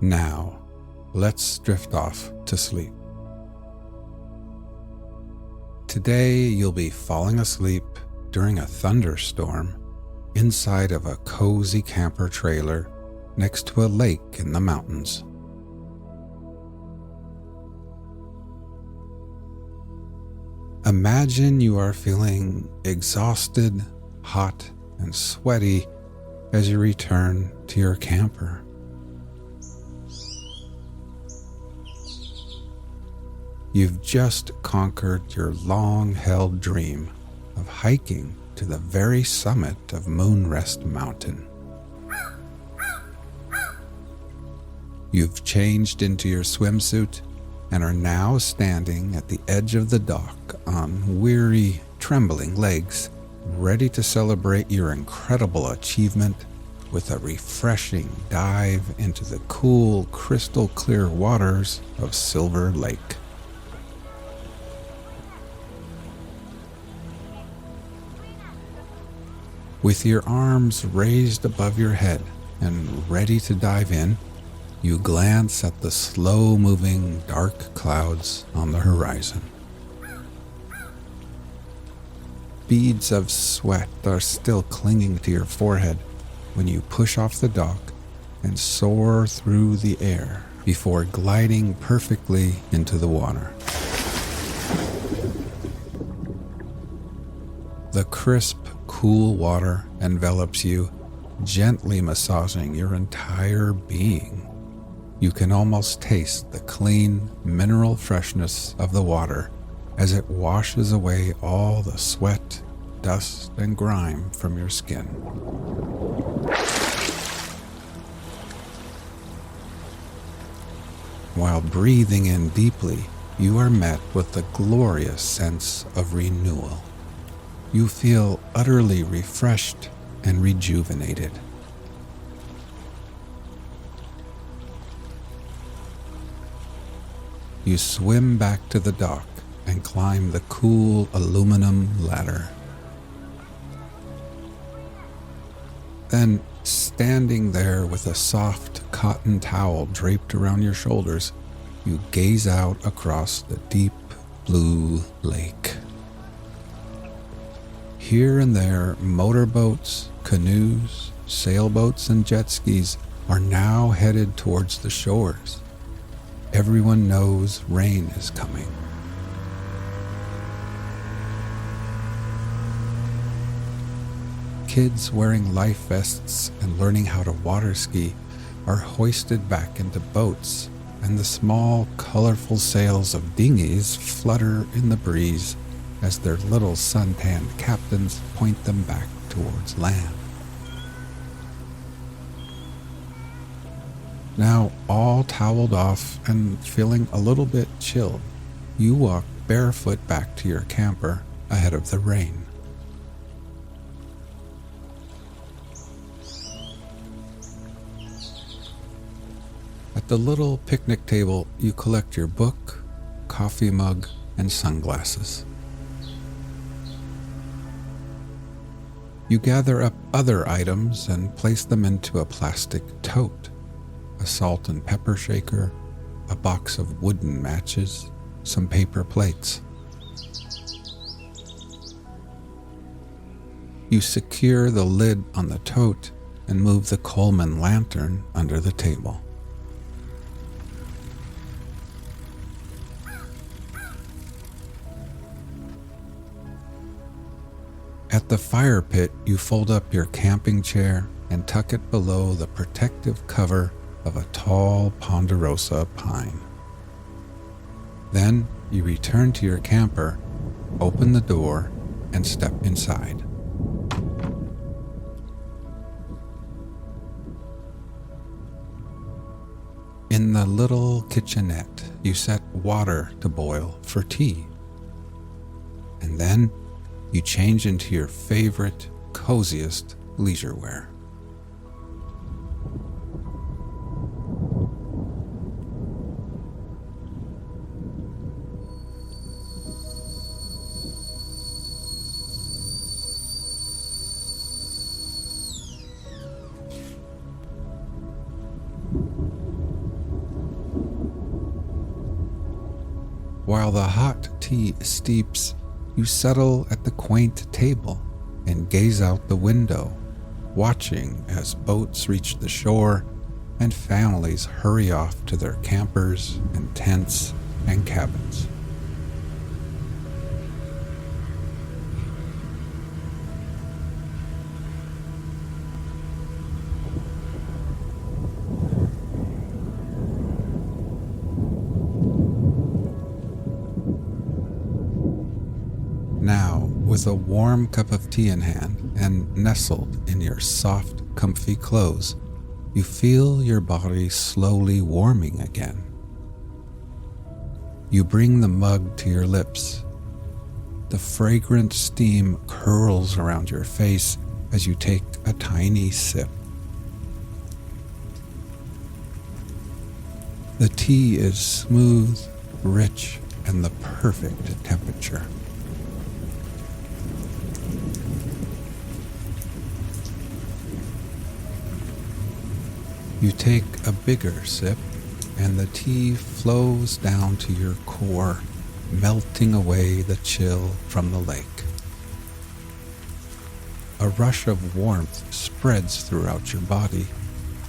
Now, let's drift off to sleep. Today, you'll be falling asleep during a thunderstorm inside of a cozy camper trailer next to a lake in the mountains. Imagine you are feeling exhausted, hot, and sweaty as you return to your camper. You've just conquered your long-held dream of hiking to the very summit of Moonrest Mountain. You've changed into your swimsuit and are now standing at the edge of the dock on weary, trembling legs, ready to celebrate your incredible achievement with a refreshing dive into the cool, crystal-clear waters of Silver Lake. With your arms raised above your head and ready to dive in, you glance at the slow-moving dark clouds on the horizon. Beads of sweat are still clinging to your forehead when you push off the dock and soar through the air before gliding perfectly into the water. The crisp, cool water envelops you, gently massaging your entire being. You can almost taste the clean, mineral freshness of the water as it washes away all the sweat, dust, and grime from your skin. While breathing in deeply, you are met with the glorious sense of renewal. You feel utterly refreshed and rejuvenated. You swim back to the dock and climb the cool aluminum ladder. Then, standing there with a soft cotton towel draped around your shoulders, you gaze out across the deep blue lake. Here and there, motorboats, canoes, sailboats, and jet skis are now headed towards the shores. Everyone knows rain is coming. Kids wearing life vests and learning how to water ski are hoisted back into boats, and the small, colorful sails of dinghies flutter in the breeze as their little suntanned captains point them back towards land. Now, all toweled off and feeling a little bit chilled, you walk barefoot back to your camper ahead of the rain. At the little picnic table, you collect your book, coffee mug, and sunglasses. You gather up other items and place them into a plastic tote. A salt and pepper shaker, a box of wooden matches, some paper plates. You secure the lid on the tote and move the Coleman lantern under the table. At the fire pit, you fold up your camping chair and tuck it below the protective cover of a tall ponderosa pine. Then you return to your camper, open the door, and step inside. In the little kitchenette, you set water to boil for tea. And then you change into your favorite, coziest leisure wear. while the hot tea steeps, you settle at the quaint table and gaze out the window, watching as boats reach the shore and families hurry off to their campers and tents and cabins. Now, with a warm cup of tea in hand and nestled in your soft, comfy clothes, you feel your body slowly warming again. You bring the mug to your lips. The fragrant steam curls around your face as you take a tiny sip. The tea is smooth, rich, and the perfect temperature. You take a bigger sip, and the tea flows down to your core, melting away the chill from the lake. A rush of warmth spreads throughout your body,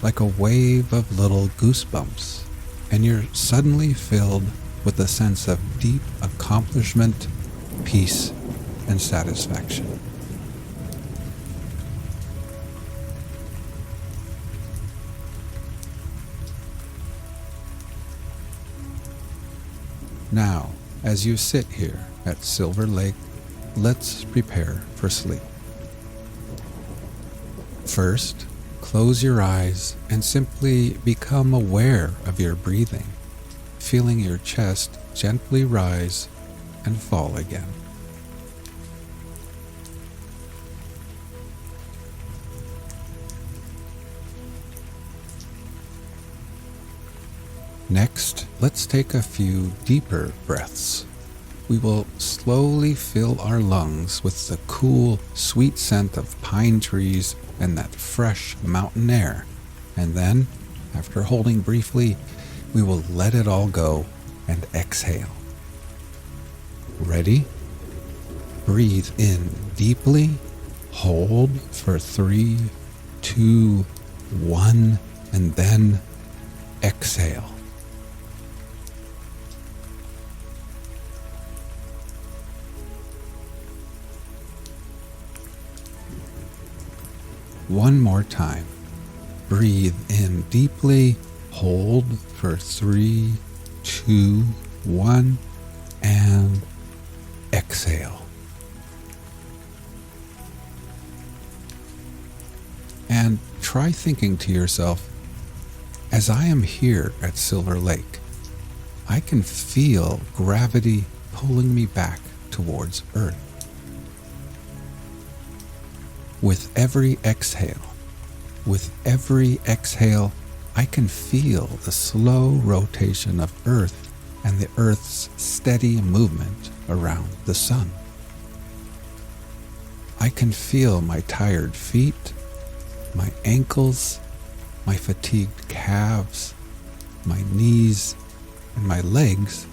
like a wave of little goosebumps, and you're suddenly filled with a sense of deep accomplishment, peace, and satisfaction. Now, as you sit here at Silver Lake, let's prepare for sleep. First, close your eyes and simply become aware of your breathing, feeling your chest gently rise and fall again. Next, let's take a few deeper breaths. We will slowly fill our lungs with the cool, sweet scent of pine trees and that fresh mountain air. And then, after holding briefly, we will let it all go and exhale. Ready? Breathe in deeply, hold for 3, 2, 1, and then exhale. One more time. Breathe in deeply, hold for 3, 2, 1, and exhale. And try thinking to yourself, as I am here at Silver Lake, I can feel gravity pulling me back towards Earth. With every exhale, I can feel the slow rotation of Earth and the Earth's steady movement around the sun. I can feel my tired feet, my ankles, my fatigued calves, my knees, and my legs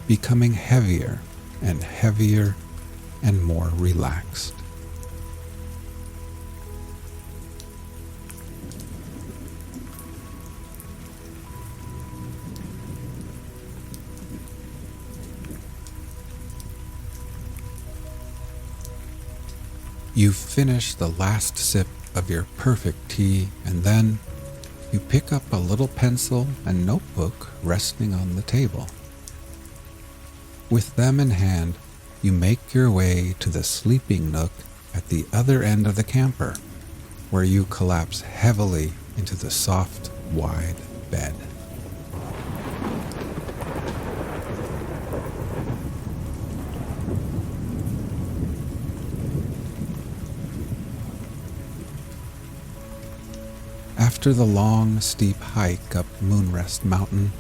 becoming heavier and heavier and more relaxed. You finish the last sip of your perfect tea, and then you pick up a little pencil and notebook resting on the table. With them in hand, you make your way to the sleeping nook at the other end of the camper, where you collapse heavily into the soft, wide bed. After the long, steep hike up Moonrest Mountain,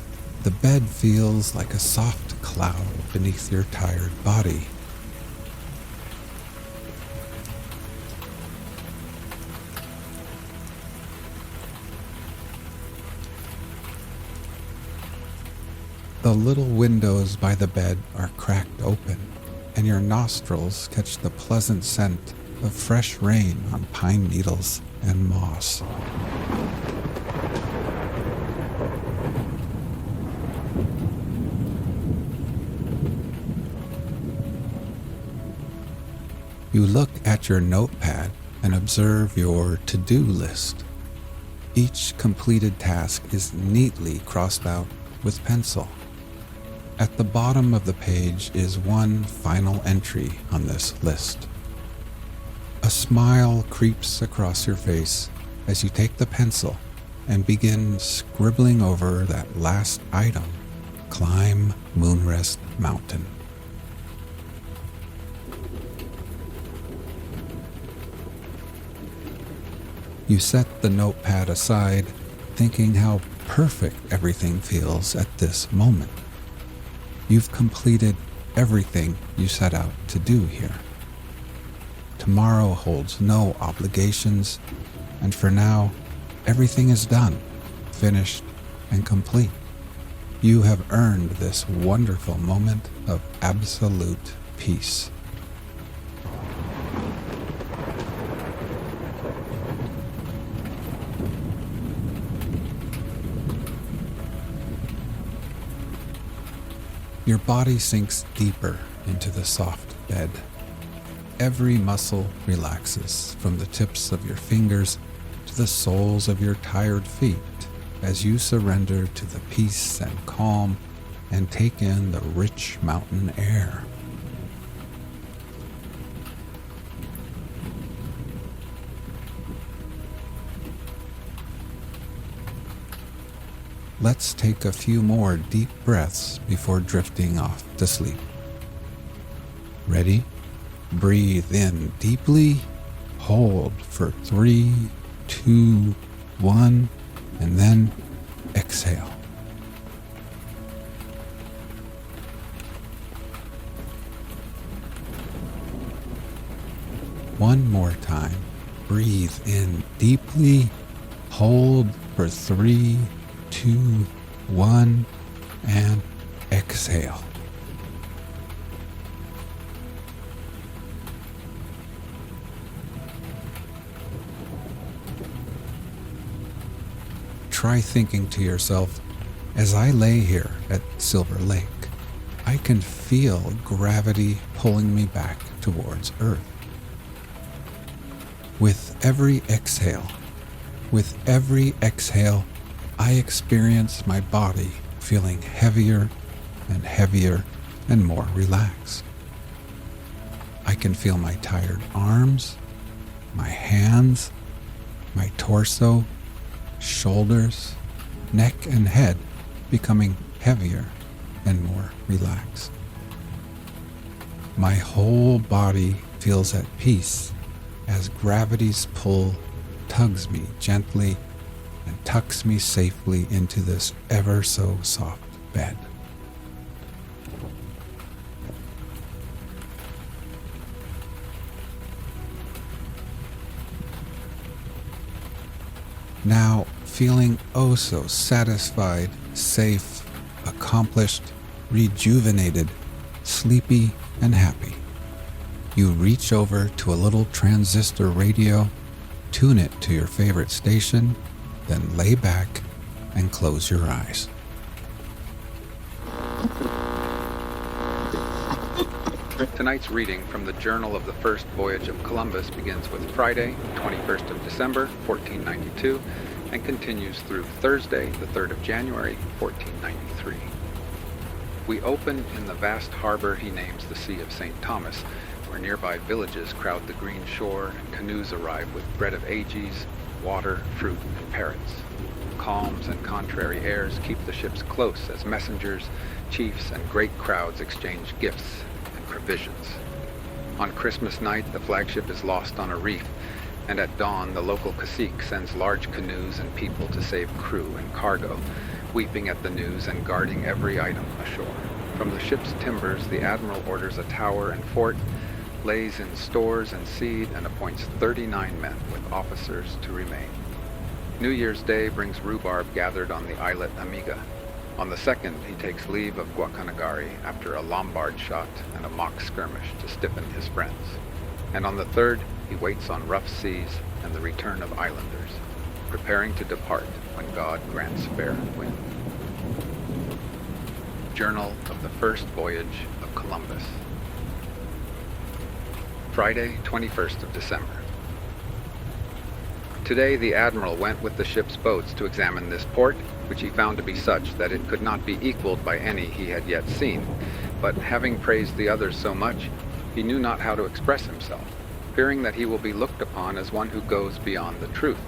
the bed feels like a soft cloud beneath your tired body. The little windows by the bed are cracked open, and your nostrils catch the pleasant scent of fresh rain on pine needles and moss. You look at your notepad and observe your to-do list. Each completed task is neatly crossed out with pencil. At the bottom of the page is one final entry on this list. A smile creeps across your face as you take the pencil and begin scribbling over that last item: climb Moonrest Mountain. You set the notepad aside, thinking how perfect everything feels at this moment. You've completed everything you set out to do here. Tomorrow holds no obligations, and for now, everything is done, finished, and complete. You have earned this wonderful moment of absolute peace. Your body sinks deeper into the soft bed. Every muscle relaxes from the tips of your fingers to the soles of your tired feet as you surrender to the peace and calm and take in the rich mountain air. Let's take a few more deep breaths before drifting off to sleep. Ready? Breathe in deeply, hold for 3, 2, 1, and then exhale. One more time. Breathe in deeply, hold for 3, 2, 1, and exhale. Try thinking to yourself, as I lay here at Silver Lake, I can feel gravity pulling me back towards Earth. With every exhale, I experience my body feeling heavier and heavier and more relaxed. I can feel my tired arms, my hands, my torso, shoulders, neck, and head becoming heavier and more relaxed. My whole body feels at peace as gravity's pull tugs me gently and tucks me safely into this ever so soft bed. Now, feeling oh so satisfied, safe, accomplished, rejuvenated, sleepy, and happy, you reach over to a little transistor radio, tune it to your favorite station, then lay back and close your eyes. Tonight's reading from the Journal of the First Voyage of Columbus begins with Friday, 21st of December, 1492, and continues through Thursday, the 3rd of January, 1493. We open in the vast harbor he names the Sea of St. Thomas, where nearby villages crowd the green shore and canoes arrive with bread of ages, water, fruit, and parrots. Calms and contrary airs keep the ships close as messengers, chiefs, and great crowds exchange gifts and provisions. On Christmas night, the flagship is lost on a reef, and at dawn, the local cacique sends large canoes and people to save crew and cargo, weeping at the news and guarding every item ashore. From the ship's timbers, the admiral orders a tower and fort, lays in stores and seed, and appoints 39 men with officers to remain. New Year's Day brings rhubarb gathered on the islet Amiga. On the 2nd, he takes leave of Guacanagari after a Lombard shot and a mock skirmish to stiffen his friends. And on the 3rd, he waits on rough seas and the return of islanders, preparing to depart when God grants fair wind. Journal of the First Voyage of Columbus. Friday, 21st of December. Today the Admiral went with the ship's boats to examine this port, which he found to be such that it could not be equaled by any he had yet seen, but having praised the others so much, he knew not how to express himself, fearing that he will be looked upon as one who goes beyond the truth.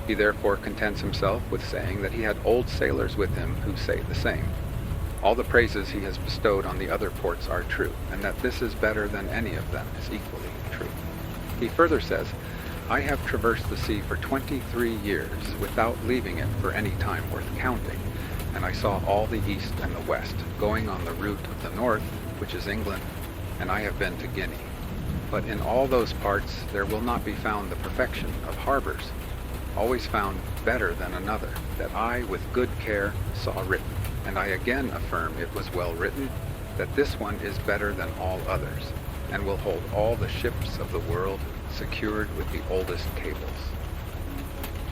He therefore contents himself with saying that he had old sailors with him who say the same. All the praises he has bestowed on the other ports are true, and that this is better than any of them is equally true. He further says, I have traversed the sea for 23 years without leaving it for any time worth counting, and I saw all the east and the west, going on the route of the north, which is England, and I have been to Guinea. But in all those parts there will not be found the perfection of harbors, always found better than another, that I with good care saw written. And I again affirm it was well written, that this one is better than all others, and will hold all the ships of the world secured with the oldest cables.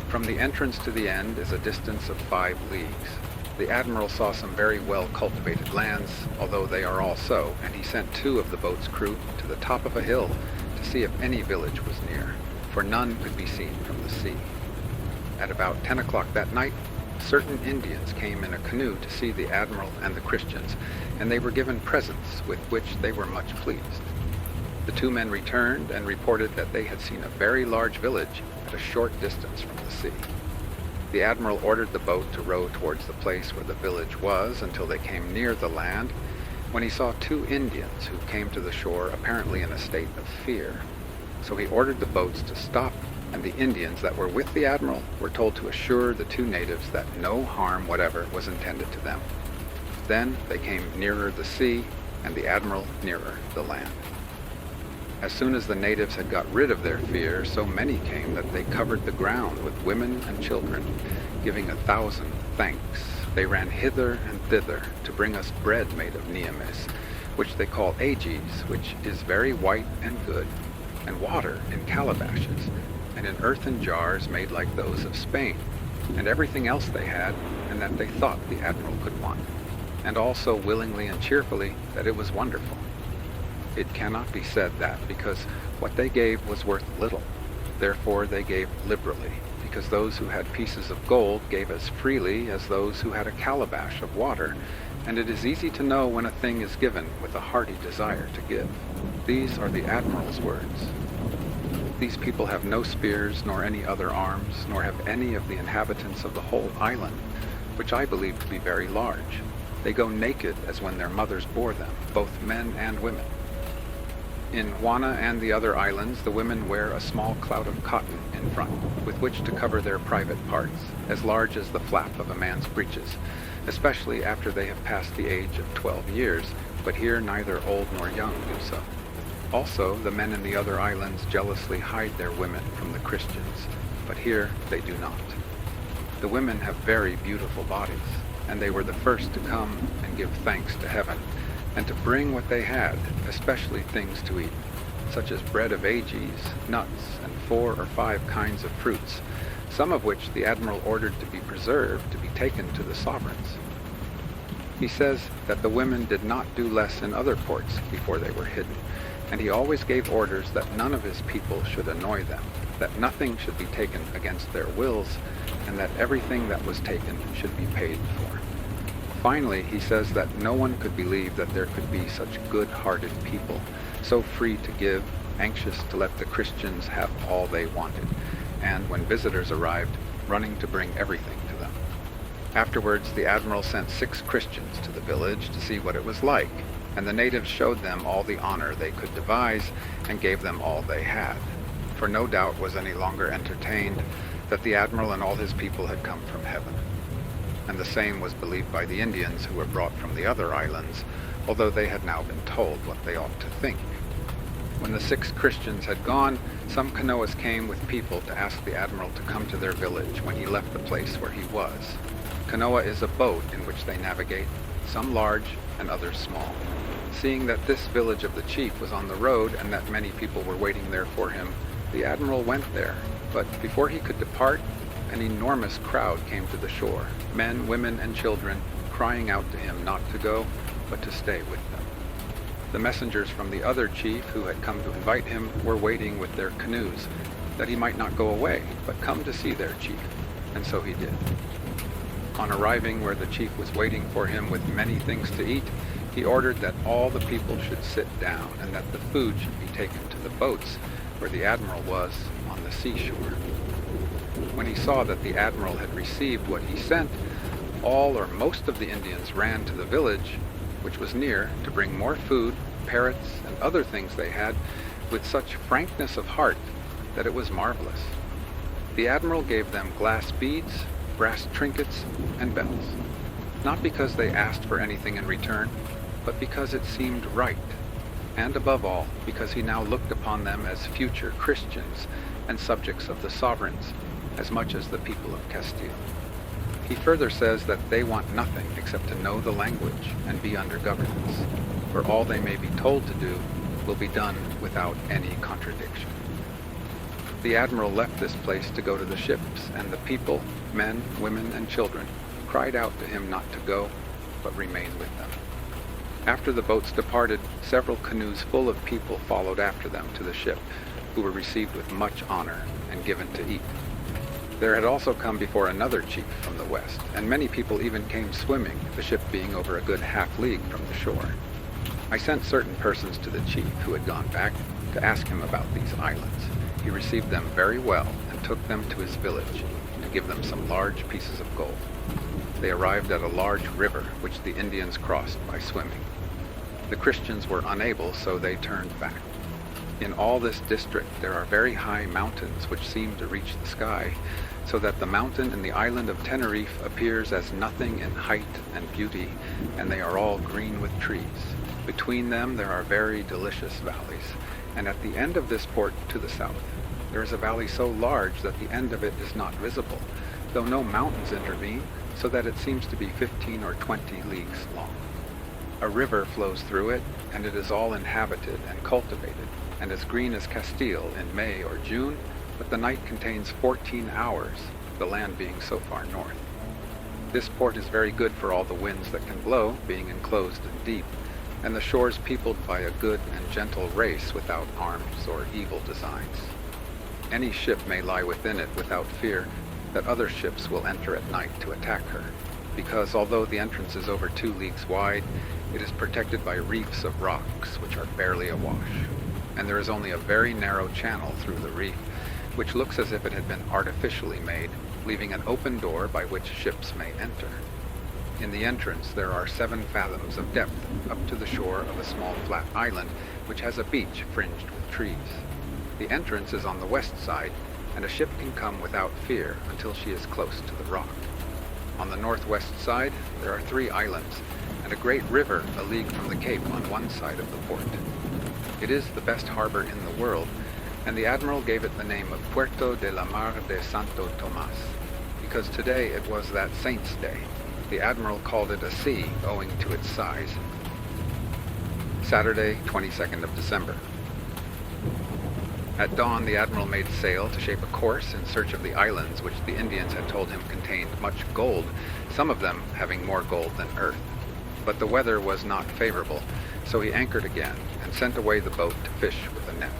From the entrance to the end is a distance of 5 leagues. The Admiral saw some very well cultivated lands, although they are all so, and he sent 2 of the boat's crew to the top of a hill to see if any village was near, for none could be seen from the sea. At about 10 o'clock that night, certain Indians came in a canoe to see the Admiral and the Christians, and they were given presents with which they were much pleased. The 2 men returned and reported that they had seen a very large village at a short distance from the sea. The Admiral ordered the boat to row towards the place where the village was until they came near the land, when he saw 2 Indians who came to the shore apparently in a state of fear. So he ordered the boats to stop, and the Indians that were with the Admiral were told to assure the 2 natives that no harm whatever was intended to them. Then they came nearer the sea, and the Admiral nearer the land. As soon as the natives had got rid of their fear, so many came that they covered the ground with women and children, giving 1,000 thanks. They ran hither and thither to bring us bread made of neamis, which they call ages, which is very white and good, and water in calabashes, and in earthen jars made like those of Spain, and everything else they had, and that they thought the Admiral could want, and also willingly and cheerfully that it was wonderful. It cannot be said that, because what they gave was worth little. Therefore they gave liberally, because those who had pieces of gold gave as freely as those who had a calabash of water, and it is easy to know when a thing is given with a hearty desire to give. These are the Admiral's words. These people have no spears nor any other arms, nor have any of the inhabitants of the whole island, which I believe to be very large. They go naked as when their mothers bore them, both men and women. In Juana and the other islands, the women wear a small clout of cotton in front, with which to cover their private parts, as large as the flap of a man's breeches, especially after they have passed the age of 12 years, but here neither old nor young do so. Also, the men in the other islands jealously hide their women from the Christians, but here they do not. The women have very beautiful bodies, and they were the first to come and give thanks to heaven, and to bring what they had, especially things to eat, such as bread of ages, nuts, and 4 or 5 kinds of fruits, some of which the Admiral ordered to be preserved to be taken to the sovereigns. He says that the women did not do less in other ports before they were hidden, and he always gave orders that none of his people should annoy them, that nothing should be taken against their wills, and that everything that was taken should be paid for. Finally, he says that no one could believe that there could be such good-hearted people, so free to give, anxious to let the Christians have all they wanted, and when visitors arrived, running to bring everything to them. Afterwards, the Admiral sent 6 Christians to the village to see what it was like, and the natives showed them all the honor they could devise, and gave them all they had, for no doubt was any longer entertained that the Admiral and all his people had come from heaven. And the same was believed by the Indians who were brought from the other islands, although they had now been told what they ought to think. When the 6 Christians had gone, some canoeists came with people to ask the Admiral to come to their village when he left the place where he was. Canoa is a boat in which they navigate, some large and others small. Seeing that this village of the chief was on the road and that many people were waiting there for him, the admiral went there, but before he could depart, an enormous crowd came to the shore, men, women, and children, crying out to him not to go, but to stay with them. The messengers from the other chief who had come to invite him were waiting with their canoes, that he might not go away, but come to see their chief, and so he did. On arriving where the chief was waiting for him with many things to eat, he ordered that all the people should sit down, and that the food should be taken to the boats where the admiral was on the seashore. When he saw that the admiral had received what he sent, all or most of the Indians ran to the village, which was near, to bring more food, parrots, and other things they had, with such frankness of heart that it was marvelous. The admiral gave them glass beads, brass trinkets, and bells, not because they asked for anything in return, but because it seemed right, and above all, because he now looked upon them as future Christians and subjects of the sovereigns, as much as the people of Castile. He further says that they want nothing except to know the language and be under governance, for all they may be told to do will be done without any contradiction. The admiral left this place to go to the ships, and the people, men, women, and children, cried out to him not to go, but remain with them. After the boats departed, several canoes full of people followed after them to the ship, who were received with much honor and given to eat. There had also come before another chief from the west, and many people even came swimming, the ship being over a good half-league from the shore. I sent certain persons to the chief, who had gone back, to ask him about these islands. He received them very well, and took them to his village, to give them some large pieces of gold. They arrived at a large river, which the Indians crossed by swimming. The Christians were unable, so they turned back. In all this district there are very high mountains which seem to reach the sky, so that the mountain in the island of Tenerife appears as nothing in height and beauty, and they are all green with trees. Between them there are very delicious valleys, and at the end of this port to the south, there is a valley so large that the end of it is not visible, though no mountains intervene, so that it seems to be 15 or 20 leagues long. A river flows through it, and it is all inhabited and cultivated, and as green as Castile in May or June, but the night contains 14 hours, the land being so far north. This port is very good for all the winds that can blow, being enclosed and deep, and the shores peopled by a good and gentle race without arms or evil designs. Any ship may lie within it without fear that other ships will enter at night to attack her, because although the entrance is over 2 leagues wide, it is protected by reefs of rocks which are barely awash, and there is only a very narrow channel through the reef, which looks as if it had been artificially made, leaving an open door by which ships may enter. In the entrance there are 7 fathoms of depth up to the shore of a small flat island, which has a beach fringed with trees. The entrance is on the west side, and a ship can come without fear until she is close to the rock. On the northwest side there are 3 islands, and a great river a league from the cape on one side of the port. It is the best harbor in the world, and the admiral gave it the name of Puerto de la Mar de Santo Tomas, because today it was that saint's day. The admiral called it a sea, owing to its size. Saturday, 22nd of December. At dawn, the admiral made sail to shape a course in search of the islands which the Indians had told him contained much gold, some of them having more gold than earth. But the weather was not favorable, so he anchored again and sent away the boat to fish with a net.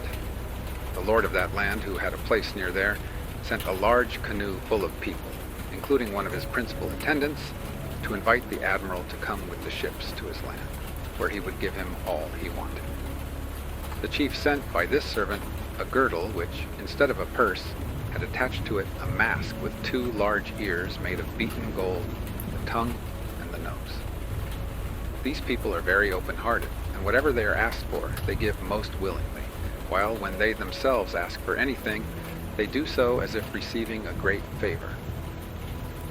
The lord of that land, who had a place near there, sent a large canoe full of people, including one of his principal attendants, to invite the admiral to come with the ships to his land, where he would give him all he wanted. The chief sent by this servant a girdle which, instead of a purse, had attached to it a mask with 2 large ears made of beaten gold, the tongue and the nose. These people are very open-hearted, and whatever they are asked for, they give most willingly, while when they themselves ask for anything, they do so as if receiving a great favor.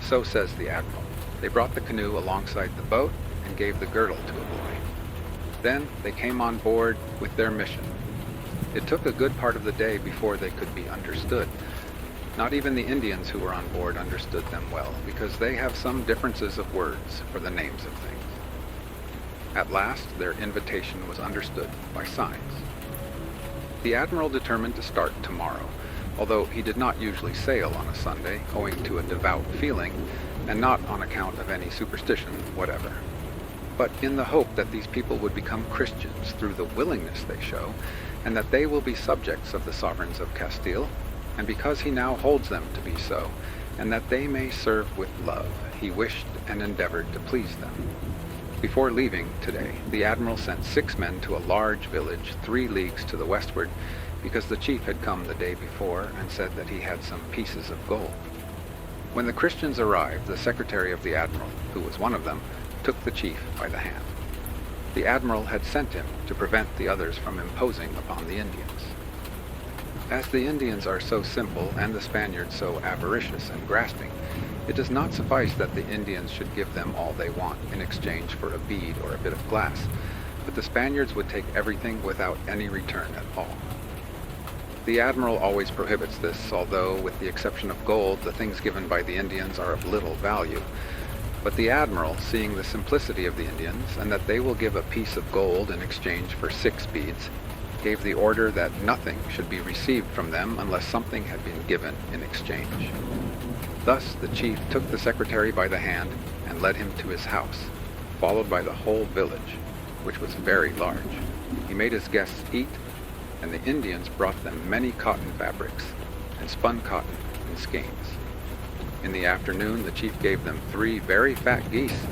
So says the admiral. They brought the canoe alongside the boat and gave the girdle to a boy. Then they came on board with their mission. It took a good part of the day before they could be understood, Not even the Indians who were on board understood them well, because they have some differences of words for the names of things. At last, their invitation was understood by signs. The admiral determined to start tomorrow, although he did not usually sail on a Sunday, owing to a devout feeling, and not on account of any superstition whatever. But in the hope that these people would become Christians through the willingness they show, and that they will be subjects of the sovereigns of Castile, and because he now holds them to be so, and that they may serve with love, he wished and endeavored to please them. Before leaving today, the admiral sent 6 men to a large village 3 leagues to the westward, because the chief had come the day before and said that he had some pieces of gold. When the Christians arrived, the secretary of the admiral, who was one of them, took the chief by the hand. The admiral had sent him to prevent the others from imposing upon the Indians. As the Indians are so simple and the Spaniards so avaricious and grasping, it does not suffice that the Indians should give them all they want in exchange for a bead or a bit of glass, but the Spaniards would take everything without any return at all. The admiral always prohibits this, although, with the exception of gold, the things given by the Indians are of little value. But the admiral, seeing the simplicity of the Indians, and that they will give a piece of gold in exchange for 6 beads, gave the order that nothing should be received from them unless something had been given in exchange. Thus the chief took the secretary by the hand and led him to his house, followed by the whole village, which was very large. He made his guests eat, and the Indians brought them many cotton fabrics, and spun cotton in skeins. In the afternoon, the chief gave them 3 very fat geese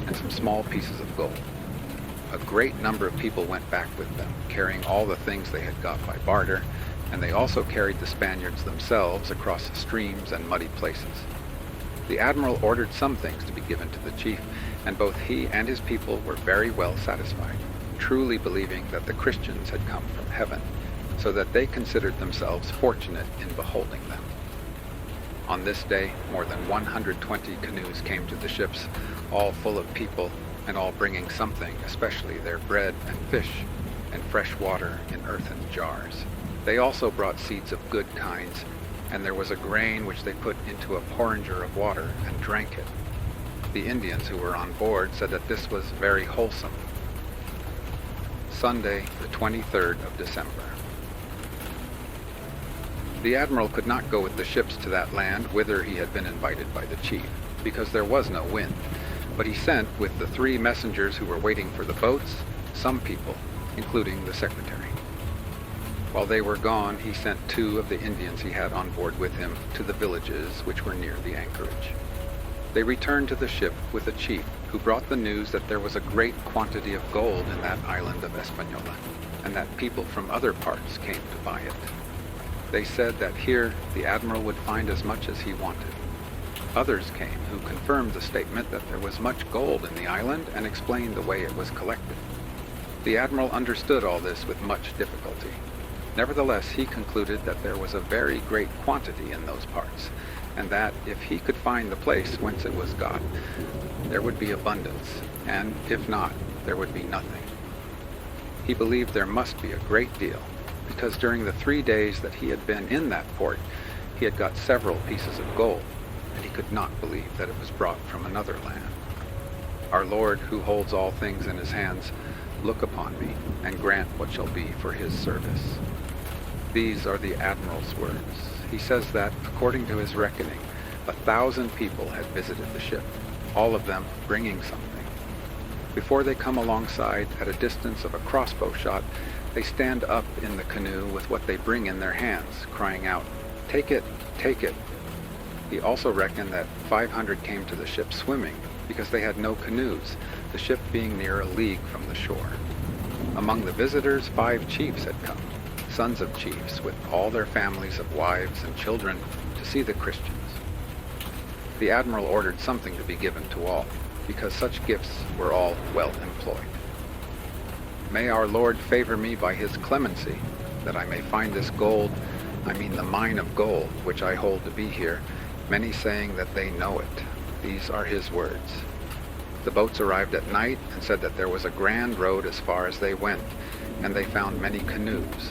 and some small pieces of gold. A great number of people went back with them, carrying all the things they had got by barter, and they also carried the Spaniards themselves across streams and muddy places. The admiral ordered some things to be given to the chief, and both he and his people were very well satisfied, truly believing that the Christians had come from heaven, so that they considered themselves fortunate in beholding them. On this day, more than 120 canoes came to the ships, all full of people, and all bringing something, especially their bread and fish, and fresh water in earthen jars. They also brought seeds of good kinds, and there was a grain which they put into a porringer of water and drank it. The Indians who were on board said that this was very wholesome. Sunday, the 23rd of December. The admiral could not go with the ships to that land whither he had been invited by the chief, because there was no wind, but he sent, with the 3 messengers who were waiting for the boats, some people, including the secretary. While they were gone, he sent 2 of the Indians he had on board with him to the villages which were near the anchorage. They returned to the ship with a chief, who brought the news that there was a great quantity of gold in that island of Hispaniola, and that people from other parts came to buy it. They said that here the admiral would find as much as he wanted. Others came who confirmed the statement that there was much gold in the island and explained the way it was collected. The admiral understood all this with much difficulty. Nevertheless, he concluded that there was a very great quantity in those parts, and that if he could find the place whence it was got, there would be abundance, and if not, there would be nothing. He believed there must be a great deal, because during the 3 days that he had been in that port, he had got several pieces of gold, and he could not believe that it was brought from another land. Our Lord, who holds all things in his hands, look upon me, and grant what shall be for his service. These are the admiral's words. He says that, according to his reckoning, 1,000 people had visited the ship, all of them bringing something. Before they come alongside, at a distance of a crossbow shot, they stand up in the canoe with what they bring in their hands, crying out, "Take it, take it." He also reckoned that 500 came to the ship swimming, because they had no canoes, the ship being near a league from the shore. Among the visitors, 5 chiefs had come, sons of chiefs, with all their families of wives and children, to see the Christians. The admiral ordered something to be given to all, because such gifts were all well employed. May our Lord favor me by his clemency, that I may find this gold, I mean the mine of gold, which I hold to be here, many saying that they know it. These are his words. The boats arrived at night and said that there was a grand road as far as they went, and they found many canoes,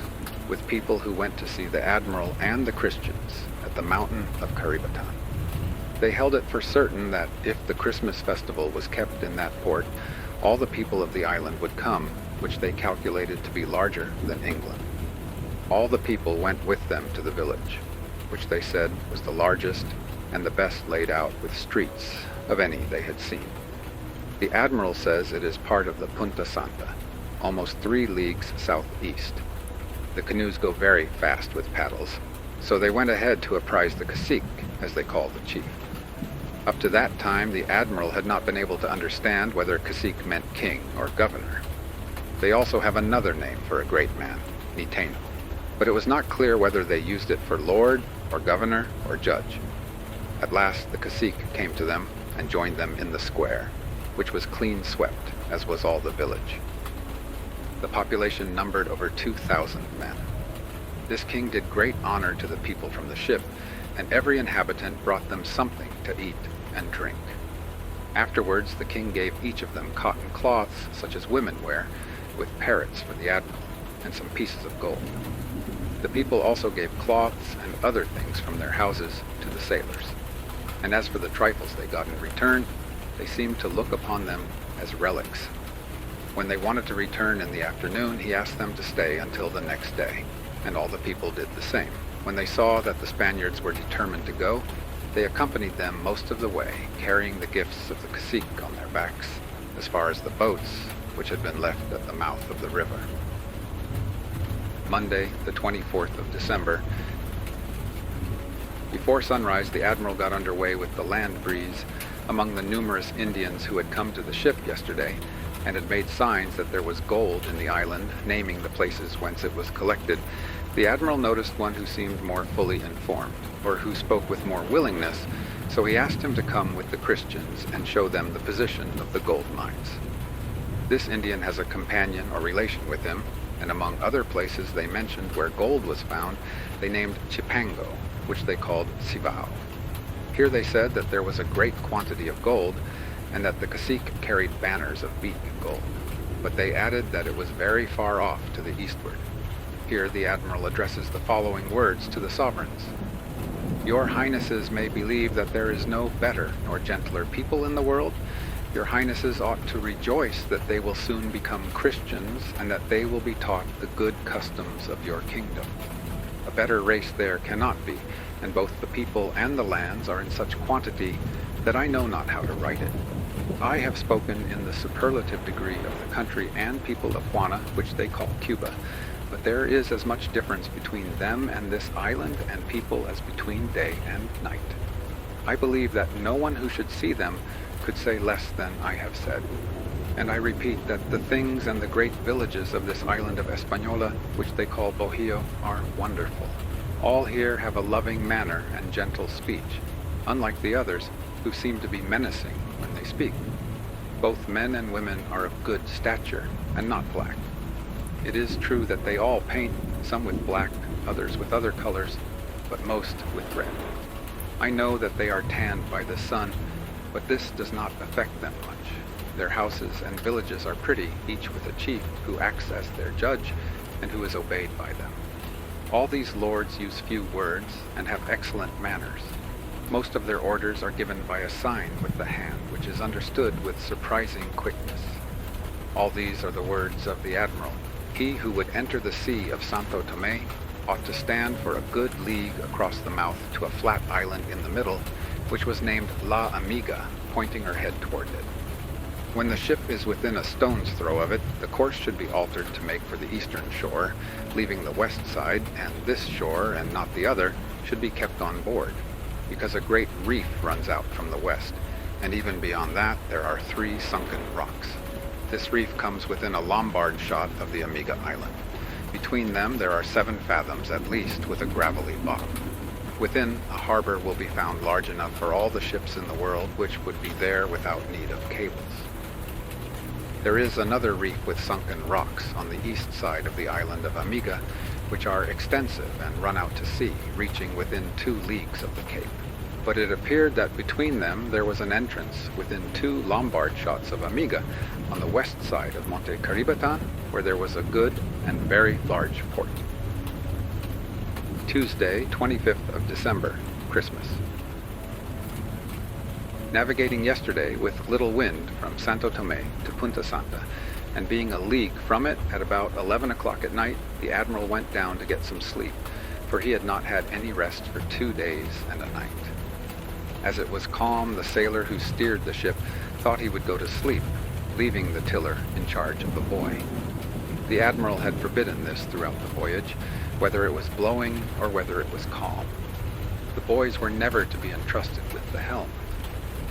with people who went to see the admiral and the Christians at the mountain of Caribatan. They held it for certain that if the Christmas festival was kept in that port, all the people of the island would come, which they calculated to be larger than England. All the people went with them to the village, which they said was the largest and the best laid out with streets of any they had seen. The admiral says it is part of the Punta Santa, almost 3 leagues southeast. The canoes go very fast with paddles, so they went ahead to apprise the cacique, as they call the chief. Up to that time, the admiral had not been able to understand whether cacique meant king or governor. They also have another name for a great man, Niteno, but it was not clear whether they used it for lord or governor or judge. At last, the cacique came to them and joined them in the square, which was clean swept, as was all the village. The population numbered over 2,000 men. This king did great honor to the people from the ship, and every inhabitant brought them something to eat and drink. Afterwards, the king gave each of them cotton cloths, such as women wear, with parrots for the admiral, and some pieces of gold. The people also gave cloths and other things from their houses to the sailors. And as for the trifles they got in return, they seemed to look upon them as relics. When they wanted to return in the afternoon, he asked them to stay until the next day, and all the people did the same. When they saw that the Spaniards were determined to go, they accompanied them most of the way, carrying the gifts of the cacique on their backs, as far as the boats, which had been left at the mouth of the river. Monday, the 24th of December. Before sunrise, the admiral got underway with the land breeze among the numerous Indians who had come to the ship yesterday and had made signs that there was gold in the island, naming the places whence it was collected. The admiral noticed one who seemed more fully informed, or who spoke with more willingness, so he asked him to come with the Christians and show them the position of the gold mines. This Indian has a companion or relation with him, and among other places they mentioned where gold was found, they named Chipango, which they called Cibao. Here they said that there was a great quantity of gold, and that the cacique carried banners of beaten gold, but they added that it was very far off to the eastward. Here the admiral addresses the following words to the sovereigns. Your highnesses may believe that there is no better nor gentler people in the world. Your highnesses ought to rejoice that they will soon become Christians, and that they will be taught the good customs of your kingdom. A better race there cannot be, and both the people and the lands are in such quantity that I know not how to write it. I have spoken in the superlative degree of the country and people of Juana, which they call Cuba, but there is as much difference between them and this island and people as between day and night. I believe that no one who should see them could say less than I have said. And I repeat that the things and the great villages of this island of Española, which they call Bohio, are wonderful. All here have a loving manner and gentle speech, unlike the others, who seem to be menacing when they speak. Both men and women are of good stature, and not black. It is true that they all paint, some with black, others with other colors, but most with red. I know that they are tanned by the sun, but this does not affect them much. Their houses and villages are pretty, each with a chief who acts as their judge and who is obeyed by them. All these lords use few words and have excellent manners. Most of their orders are given by a sign with the hand, which is understood with surprising quickness. All these are the words of the admiral. He who would enter the sea of Santo Tomé ought to stand for a good league across the mouth to a flat island in the middle, which was named La Amiga, pointing her head toward it. When the ship is within a stone's throw of it, the course should be altered to make for the eastern shore, leaving the west side, and this shore, and not the other, should be kept on board, because a great reef runs out from the west, and even beyond that there are 3 sunken rocks. This reef comes within a Lombard shot of the Amiga Island. Between them there are 7 fathoms at least, with a gravelly bottom. Within, a harbor will be found large enough for all the ships in the world, which would be there without need of cables. There is another reef with sunken rocks on the east side of the island of Amiga, which are extensive and run out to sea, reaching within 2 leagues of the cape. But it appeared that between them there was an entrance within 2 Lombard shots of Amiga on the west side of Monte Caribatan, where there was a good and very large port. Tuesday, 25th of December, Christmas. Navigating yesterday with little wind from Santo Tomé to Punta Santa, and being a league from it at about 11 o'clock at night, the Admiral went down to get some sleep, for he had not had any rest for 2 days and a night. As it was calm, the sailor who steered the ship thought he would go to sleep, leaving the tiller in charge of a boy. The Admiral had forbidden this throughout the voyage, whether it was blowing or whether it was calm. The boys were never to be entrusted with the helm.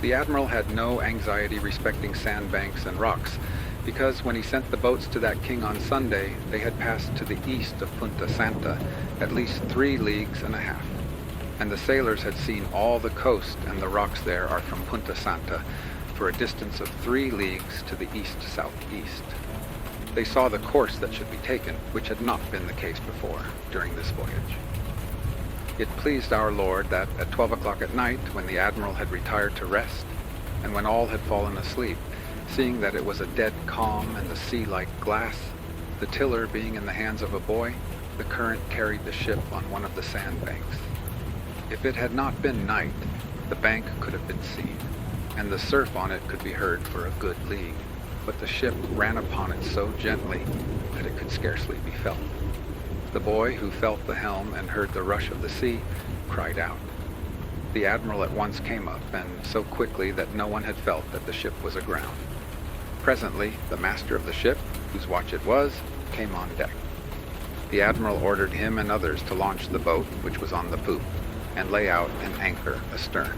The Admiral had no anxiety respecting sandbanks and rocks, because when he sent the boats to that king on Sunday, they had passed to the east of Punta Santa at least 3 leagues and a half. And the sailors had seen all the coast, and the rocks there are from Punta Santa for a distance of 3 leagues to the east-southeast. They saw the course that should be taken, which had not been the case before during this voyage. It pleased our Lord that at 12 o'clock at night, when the Admiral had retired to rest, and when all had fallen asleep, seeing that it was a dead calm and the sea like glass, the tiller being in the hands of a boy, the current carried the ship on one of the sandbanks. If it had not been night, the bank could have been seen, and the surf on it could be heard for a good league, but the ship ran upon it so gently that it could scarcely be felt. The boy, who felt the helm and heard the rush of the sea, cried out. The Admiral at once came up, and so quickly that no one had felt that the ship was aground. Presently, the master of the ship, whose watch it was, came on deck. The Admiral ordered him and others to launch the boat, which was on the poop, and lay out an anchor astern.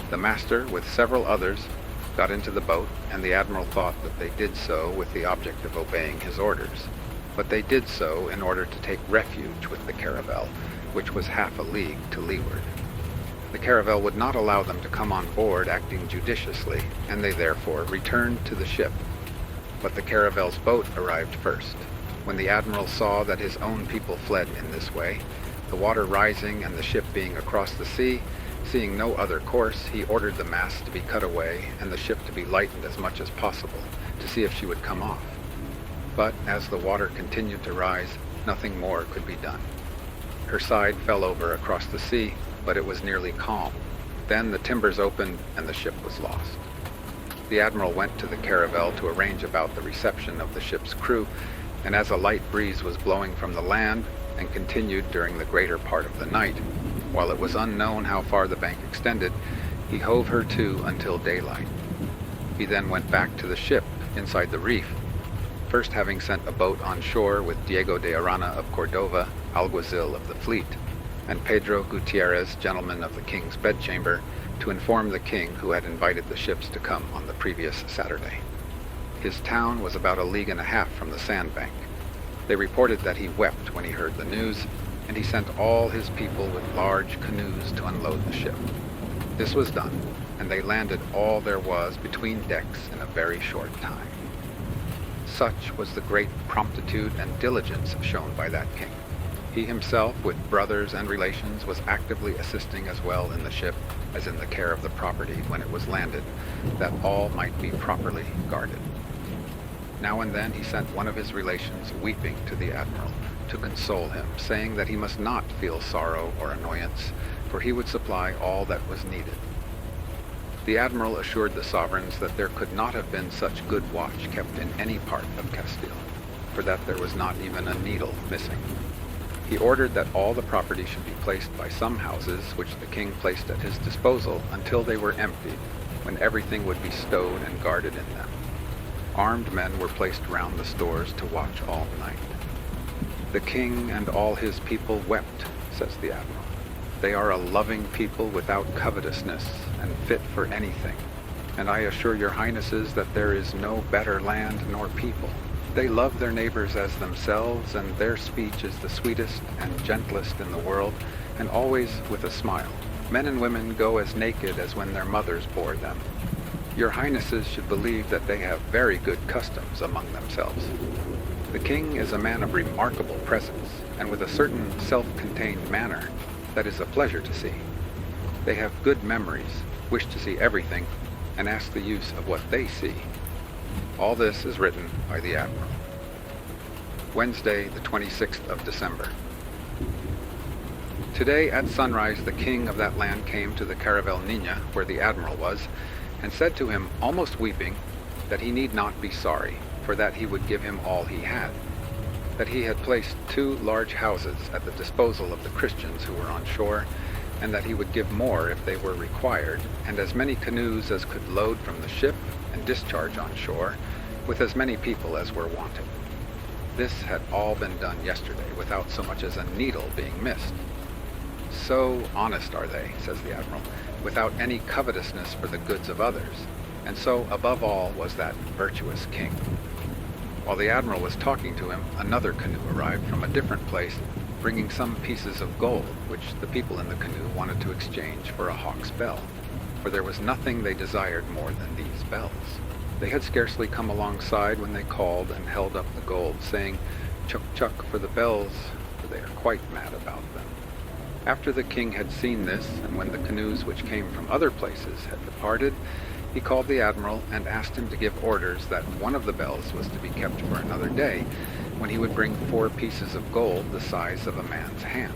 The master, with several others, got into the boat, and the Admiral thought that they did so with the object of obeying his orders. But they did so in order to take refuge with the caravel, which was half a league to leeward. The caravel would not allow them to come on board acting judiciously, and they therefore returned to the ship. But the caravel's boat arrived first. When the Admiral saw that his own people fled in this way, the water rising and the ship being across the sea, seeing no other course, he ordered the masts to be cut away and the ship to be lightened as much as possible, to see if she would come off. But as the water continued to rise, nothing more could be done. Her side fell over across the sea, but it was nearly calm. Then the timbers opened and the ship was lost. The Admiral went to the caravel to arrange about the reception of the ship's crew, and as a light breeze was blowing from the land and continued during the greater part of the night, while it was unknown how far the bank extended, he hove her to until daylight. He then went back to the ship inside the reef, first having sent a boat on shore with Diego de Arana of Cordova, alguazil of the fleet, and Pedro Gutierrez, gentleman of the king's bedchamber, to inform the king who had invited the ships to come on the previous Saturday. His town was about 1.5 leagues from the sandbank. They reported that he wept when he heard the news, and he sent all his people with large canoes to unload the ship. This was done, and they landed all there was between decks in a very short time. Such was the great promptitude and diligence shown by that king. He himself, with brothers and relations, was actively assisting as well in the ship as in the care of the property when it was landed, that all might be properly guarded. Now and then he sent one of his relations weeping to the Admiral to console him, saying that he must not feel sorrow or annoyance, for he would supply all that was needed. The Admiral assured the sovereigns that there could not have been such good watch kept in any part of Castile, for that there was not even a needle missing. He ordered that all the property should be placed by some houses, which the king placed at his disposal until they were emptied, when everything would be stowed and guarded in them. Armed men were placed round the stores to watch all night. The king and all his people wept, says the Admiral. They are a loving people without covetousness and fit for anything, and I assure your highnesses that there is no better land nor people. They love their neighbors as themselves, and their speech is the sweetest and gentlest in the world, and always with a smile. Men and women go as naked as when their mothers bore them. Your highnesses should believe that they have very good customs among themselves. The king is a man of remarkable presence, and with a certain self-contained manner that is a pleasure to see. They have good memories, wish to see everything, and ask the use of what they see. All this is written by the Admiral. Wednesday, the 26th of December. Today at sunrise the king of that land came to the Caravel Niña, where the admiral was, and said to him, almost weeping, that he need not be sorry, for that he would give him all he had, that he had placed 2 large houses at the disposal of the Christians who were on shore, and that he would give more if they were required, and as many canoes as could load from the ship and discharge on shore, with as many people as were wanted. This had all been done yesterday, without so much as a needle being missed. So honest are they, says the admiral, without any covetousness for the goods of others, and so above all was that virtuous king. While the admiral was talking to him, another canoe arrived from a different place, bringing some pieces of gold, which the people in the canoe wanted to exchange for a hawk's bell, for there was nothing they desired more than these bells. They had scarcely come alongside when they called and held up the gold, saying, "Chuck, chuck for the bells, for they are quite mad about them." After the king had seen this, and when the canoes which came from other places had departed, he called the admiral and asked him to give orders that one of the bells was to be kept for another day, when he would bring 4 pieces of gold the size of a man's hand.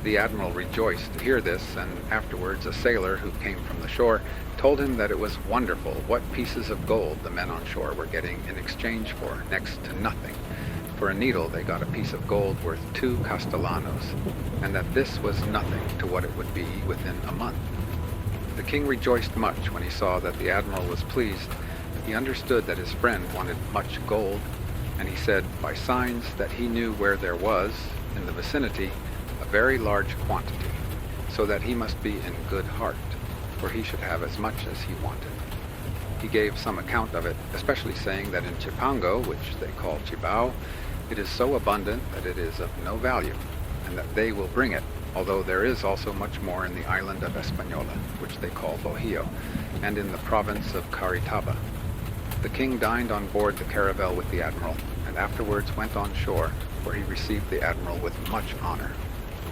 The admiral rejoiced to hear this, and afterwards a sailor who came from the shore told him that it was wonderful what pieces of gold the men on shore were getting in exchange for next to nothing. For a needle they got a piece of gold worth 2 castellanos, and that this was nothing to what it would be within a month. The king rejoiced much when he saw that the admiral was pleased. He understood that his friend wanted much gold, and he said by signs that he knew where there was, in the vicinity, a very large quantity, so that he must be in good heart, for he should have as much as he wanted. He gave some account of it, especially saying that in Chipango, which they call Chibao, it is so abundant that it is of no value, and that they will bring it, although there is also much more in the island of Española, which they call Bojillo, and in the province of Caritaba. The king dined on board the caravel with the admiral, and afterwards went on shore, where he received the admiral with much honor.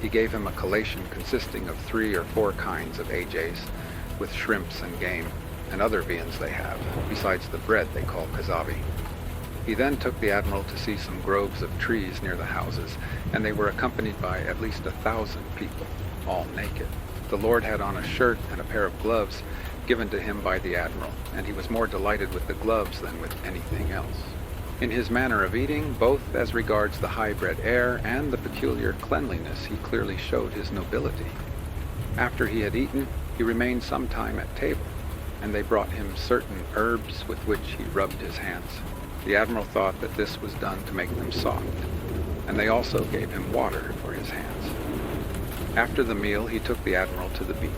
He gave him a collation consisting of 3 or 4 kinds of ajays, with shrimps and game, and other viands they have, besides the bread they call cazavi. He then took the admiral to see some groves of trees near the houses, and they were accompanied by at least 1,000 people, all naked. The lord had on a shirt and a pair of gloves given to him by the admiral, and he was more delighted with the gloves than with anything else. In his manner of eating, both as regards the high-bred air and the peculiar cleanliness, he clearly showed his nobility. After he had eaten, he remained some time at table, and they brought him certain herbs with which he rubbed his hands. The admiral thought that this was done to make them soft, and they also gave him water for his hands. After the meal, he took the admiral to the beach.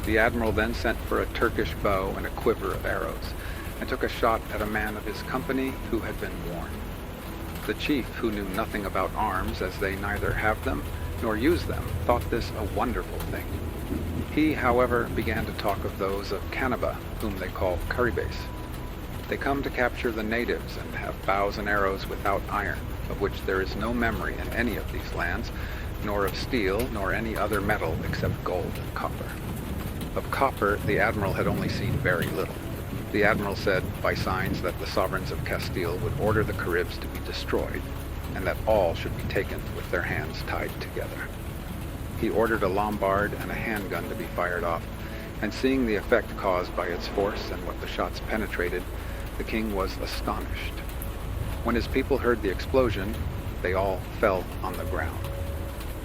The admiral then sent for a Turkish bow and a quiver of arrows, and took a shot at a man of his company who had been warned. The chief, who knew nothing about arms, as they neither have them nor use them, thought this a wonderful thing. He, however, began to talk of those of Canaba, whom they call Caribes. They come to capture the natives and have bows and arrows without iron, of which there is no memory in any of these lands, nor of steel, nor any other metal except gold and copper. Of copper, the admiral had only seen very little. The admiral said by signs that the sovereigns of Castile would order the Caribs to be destroyed, and that all should be taken with their hands tied together. He ordered a lombard and a handgun to be fired off, and seeing the effect caused by its force and what the shots penetrated, the king was astonished. When his people heard the explosion, they all fell on the ground.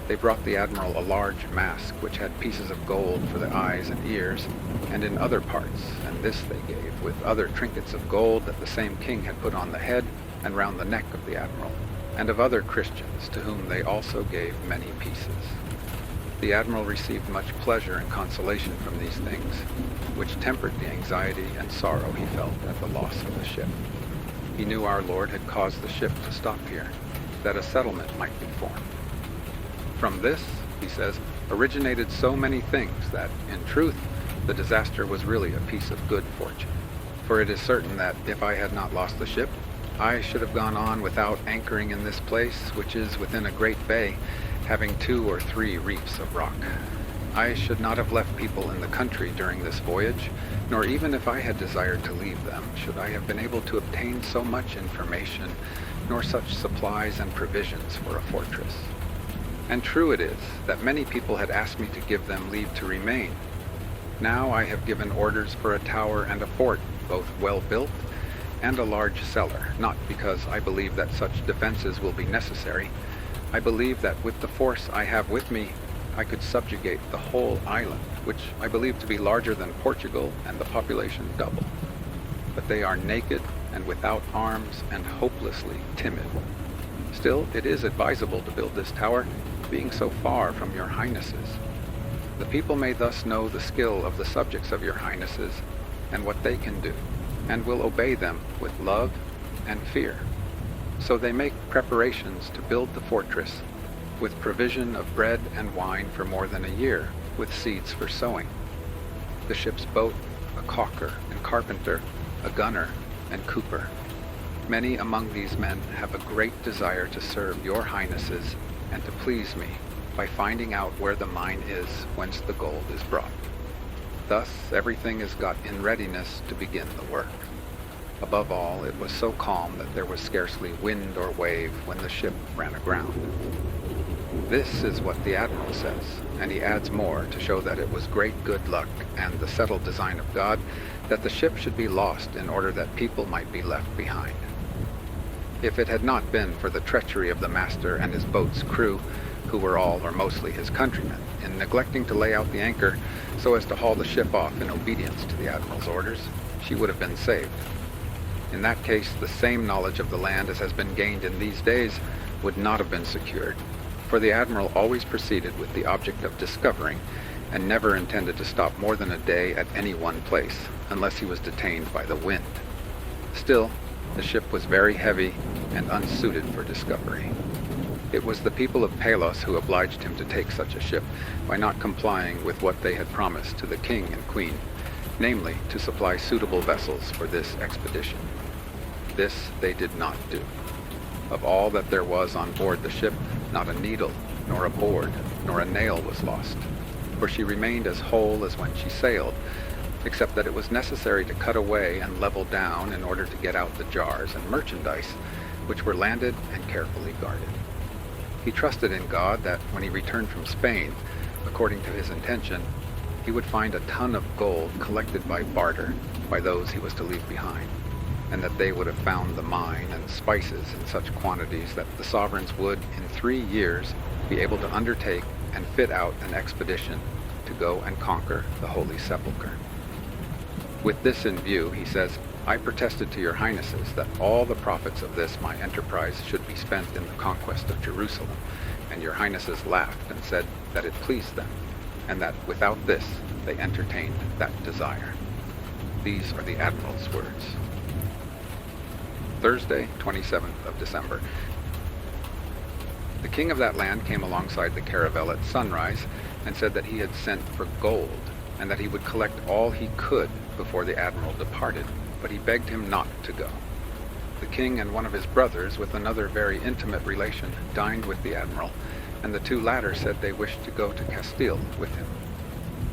They brought the admiral a large mask which had pieces of gold for the eyes and ears, and in other parts, and this they gave, with other trinkets of gold that the same king had put on the head and round the neck of the admiral, and of other Christians, to whom they also gave many pieces. The admiral received much pleasure and consolation from these things, which tempered the anxiety and sorrow he felt at the loss of the ship. He knew our Lord had caused the ship to stop here, that a settlement might be formed. From this, he says, originated so many things that, in truth, the disaster was really a piece of good fortune. For it is certain that if I had not lost the ship, I should have gone on without anchoring in this place, which is within a great bay, having 2 or 3 reefs of rock. I should not have left people in the country during this voyage, nor even if I had desired to leave them, should I have been able to obtain so much information, nor such supplies and provisions for a fortress. And true it is that many people had asked me to give them leave to remain. Now I have given orders for a tower and a fort, both well built, and a large cellar, not because I believe that such defenses will be necessary. I believe that with the force I have with me, I could subjugate the whole island, which I believe to be larger than Portugal and the population double. But they are naked and without arms and hopelessly timid. Still, it is advisable to build this tower, being so far from your highnesses. The people may thus know the skill of the subjects of your highnesses and what they can do, and will obey them with love and fear. So they make preparations to build the fortress, with provision of bread and wine for more than a year, with seeds for sowing. The ship's boat, a caulker and carpenter, a gunner and cooper. Many among these men have a great desire to serve your highnesses and to please me by finding out where the mine is whence the gold is brought. Thus everything is got in readiness to begin the work. Above all, it was so calm that there was scarcely wind or wave when the ship ran aground. This is what the admiral says, and he adds more to show that it was great good luck and the settled design of God that the ship should be lost in order that people might be left behind. If it had not been for the treachery of the master and his boat's crew, who were all or mostly his countrymen, in neglecting to lay out the anchor so as to haul the ship off in obedience to the admiral's orders, she would have been saved. In that case, the same knowledge of the land as has been gained in these days would not have been secured, for the admiral always proceeded with the object of discovering, and never intended to stop more than a day at any one place, unless he was detained by the wind. Still, the ship was very heavy and unsuited for discovery. It was the people of Palos who obliged him to take such a ship by not complying with what they had promised to the king and queen, namely, to supply suitable vessels for this expedition. This they did not do. Of all that there was on board the ship, not a needle, nor a board, nor a nail was lost, for she remained as whole as when she sailed, except that it was necessary to cut away and level down in order to get out the jars and merchandise, which were landed and carefully guarded. He trusted in God that when he returned from Spain, according to his intention, he would find a ton of gold collected by barter by those he was to leave behind, and that they would have found the mine and spices in such quantities that the sovereigns would, in 3 years, be able to undertake and fit out an expedition to go and conquer the Holy Sepulchre. With this in view, he says, I protested to your highnesses that all the profits of this my enterprise should be spent in the conquest of Jerusalem, and your highnesses laughed and said that it pleased them, and that without this they entertained that desire. These are the admiral's words. Thursday, 27th of December. The king of that land came alongside the caravel at sunrise and said that he had sent for gold, and that he would collect all he could before the admiral departed, but he begged him not to go. The king and one of his brothers, with another very intimate relation, dined with the admiral, and the two latter said they wished to go to Castile with him.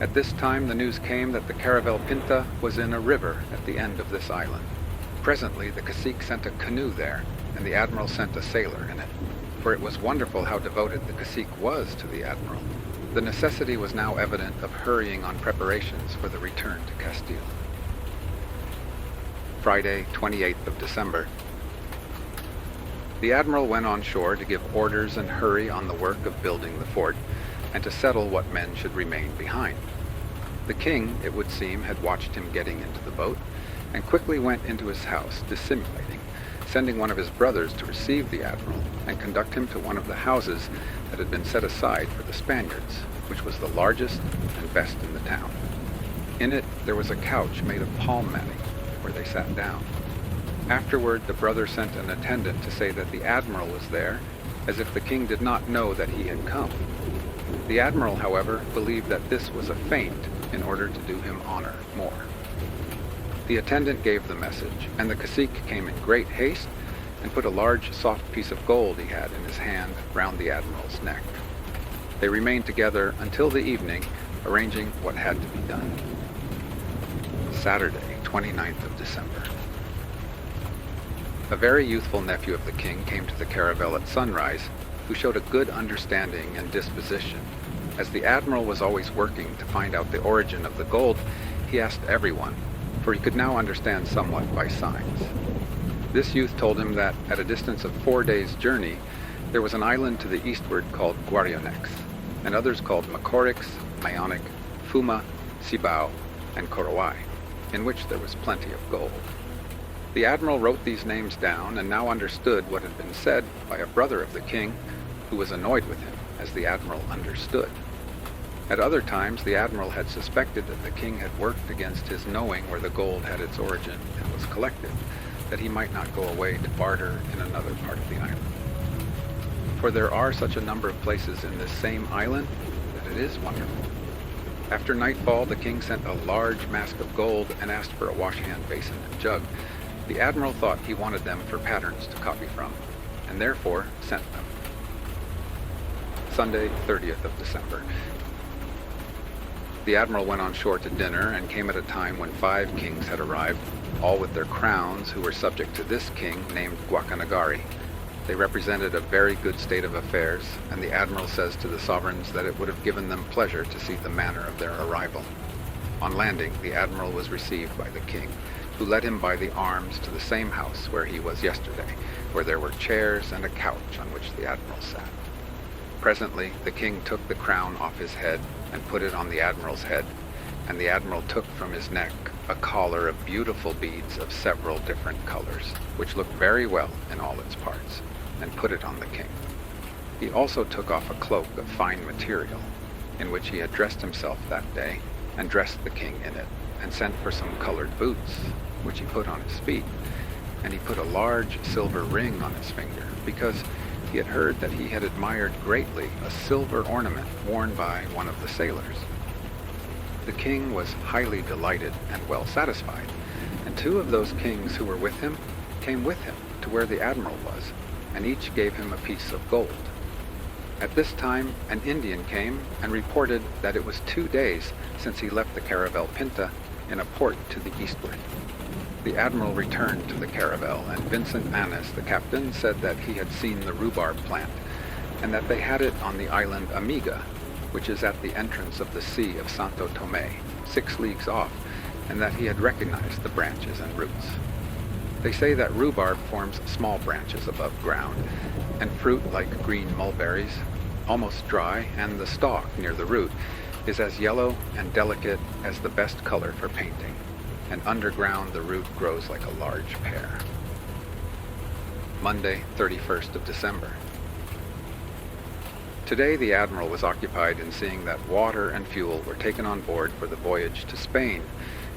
At this time the news came that the caravel Pinta was in a river at the end of this island. Presently the cacique sent a canoe there, and the admiral sent a sailor in it, for it was wonderful how devoted the cacique was to the admiral. The necessity was now evident of hurrying on preparations for the return to Castile. Friday, 28th of December. The admiral went on shore to give orders and hurry on the work of building the fort, and to settle what men should remain behind. The king, it would seem, had watched him getting into the boat, and quickly went into his house, dissimulating, sending one of his brothers to receive the admiral and conduct him to one of the houses that had been set aside for the Spaniards, which was the largest and best in the town. In it there was a couch made of palm matting, where they sat down. Afterward the brother sent an attendant to say that the admiral was there, as if the king did not know that he had come. The admiral, however, believed that this was a feint in order to do him honor more. The attendant gave the message, and the cacique came in great haste and put a large soft piece of gold he had in his hand round the admiral's neck. They remained together until the evening, arranging what had to be done. Saturday, 29th of December. A very youthful nephew of the king came to the caravel at sunrise, who showed a good understanding and disposition. As the admiral was always working to find out the origin of the gold, he asked everyone, for he could now understand somewhat by signs. This youth told him that at a distance of 4 days' journey, there was an island to the eastward called Guarionex, and others called Macorix, Maonic, Fuma, Cibao, and Corowai, in which there was plenty of gold. The admiral wrote these names down and now understood what had been said by a brother of the king, who was annoyed with him, as the admiral understood. At other times, the admiral had suspected that the king had worked against his knowing where the gold had its origin and was collected, that he might not go away to barter in another part of the island. For there are such a number of places in this same island that it is wonderful. After nightfall, the king sent a large mask of gold and asked for a wash-hand basin and jug. The admiral thought he wanted them for patterns to copy from, and therefore sent them. Sunday, 30th of December. The admiral went on shore to dinner and came at a time when 5 kings had arrived, all with their crowns, who were subject to this king named Guacanagari. They represented a very good state of affairs, and the admiral says to the sovereigns that it would have given them pleasure to see the manner of their arrival. On landing, the admiral was received by the king, who led him by the arms to the same house where he was yesterday, where there were chairs and a couch on which the admiral sat. Presently, the king took the crown off his head and put it on the admiral's head, and the admiral took from his neck a collar of beautiful beads of several different colors, which looked very well in all its parts, and put it on the king. He also took off a cloak of fine material, in which he had dressed himself that day, and dressed the king in it, and sent for some colored boots, which he put on his feet, and he put a large silver ring on his finger, because he had heard that he had admired greatly a silver ornament worn by one of the sailors. The king was highly delighted and well satisfied, and 2 of those kings who were with him came with him to where the admiral was, and each gave him a piece of gold. At this time, an Indian came and reported that it was 2 days since he left the caravel Pinta in a port to the eastward. The admiral returned to the caravel, and Vincent Annis, the captain, said that he had seen the rhubarb plant, and that they had it on the island Amiga, which is at the entrance of the Sea of Santo Tomé, 6 leagues off, and that he had recognized the branches and roots. They say that rhubarb forms small branches above ground, and fruit like green mulberries, almost dry, and the stalk near the root is as yellow and delicate as the best color for painting, and underground the root grows like a large pear. Monday, 31st of December. Today the admiral was occupied in seeing that water and fuel were taken on board for the voyage to Spain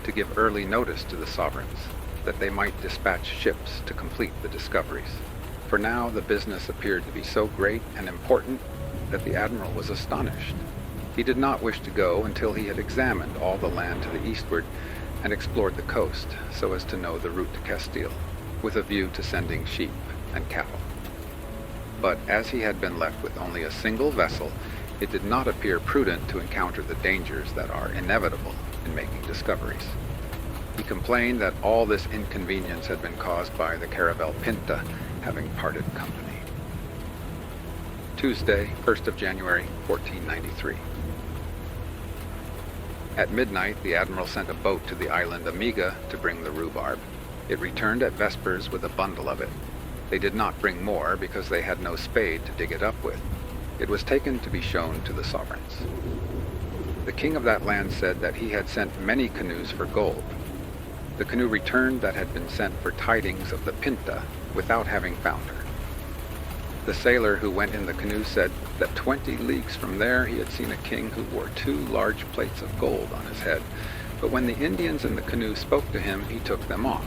to give early notice to the sovereigns, that they might dispatch ships to complete the discoveries. For now the business appeared to be so great and important that the admiral was astonished. He did not wish to go until he had examined all the land to the eastward and explored the coast, so as to know the route to Castile, with a view to sending sheep and cattle. But as he had been left with only a single vessel, it did not appear prudent to encounter the dangers that are inevitable in making discoveries. He complained that all this inconvenience had been caused by the caravel Pinta having parted company. Tuesday, 1st of January, 1493. At midnight, the admiral sent a boat to the island Amiga to bring the rhubarb. It returned at vespers with a bundle of it. They did not bring more because they had no spade to dig it up with. It was taken to be shown to the sovereigns. The king of that land said that he had sent many canoes for gold. The canoe returned that had been sent for tidings of the Pinta without having found her. The sailor who went in the canoe said that 20 leagues from there he had seen a king who wore 2 large plates of gold on his head, but when the Indians in the canoe spoke to him, he took them off.